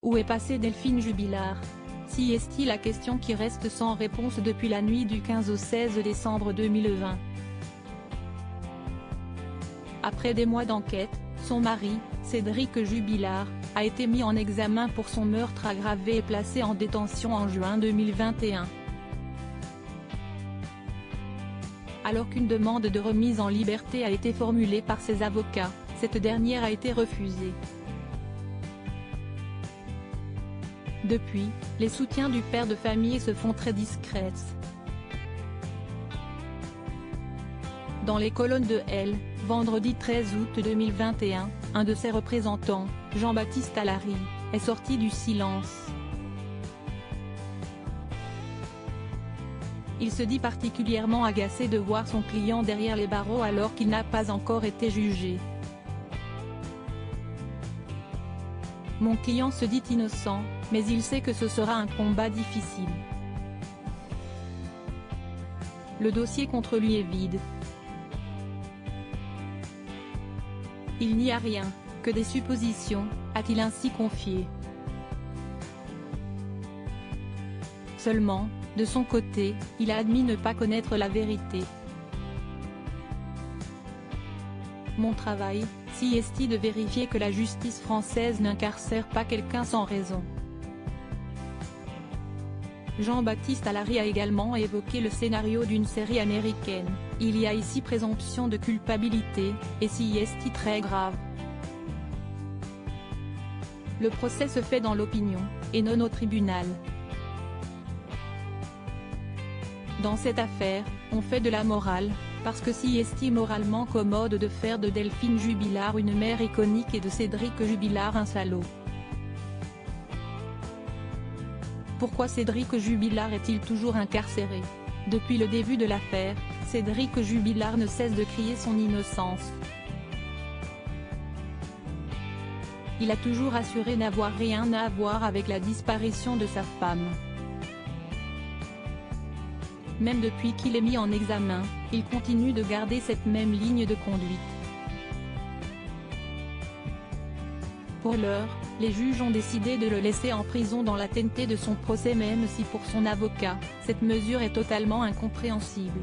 Où est passée Delphine Jubilard? Si est-il la question qui reste sans réponse depuis la nuit du 15 au 16 décembre 2020. Après des mois d'enquête, son mari, Cédric Jubilard, a été mis en examen pour son meurtre aggravé et placé en détention en juin 2021. Alors qu'une demande de remise en liberté a été formulée par ses avocats, cette dernière a été refusée. Depuis, les soutiens du père de famille se font très discrets. Dans les colonnes de Elle, vendredi 13 août 2021, un de ses représentants, Jean-Baptiste Allary, est sorti du silence. Il se dit particulièrement agacé de voir son client derrière les barreaux alors qu'il n'a pas encore été jugé. Mon client se dit innocent, mais il sait que ce sera un combat difficile. Le dossier contre lui est vide. Il n'y a rien, que des suppositions, a-t-il ainsi confié. Seulement, de son côté, il a admis ne pas connaître la vérité. Mon travail, si est de vérifier que la justice française n'incarcère pas quelqu'un sans raison. Jean-Baptiste Allary a également évoqué le scénario d'une série américaine. Il y a ici présomption de culpabilité, et si est très grave. Le procès se fait dans l'opinion, et non au tribunal. Dans cette affaire, on fait de la morale, parce que si est moralement commode de faire de Delphine Jubilard une mère iconique et de Cédric Jubilard un salaud. Pourquoi Cédric Jubilard est-il toujours incarcéré? Depuis le début de l'affaire, Cédric Jubilard ne cesse de crier son innocence. Il a toujours assuré n'avoir rien à voir avec la disparition de sa femme. Même depuis qu'il est mis en examen, il continue de garder cette même ligne de conduite. Pour l'heure, les juges ont décidé de le laisser en prison dans l'attente de son procès même si pour son avocat, cette mesure est totalement incompréhensible.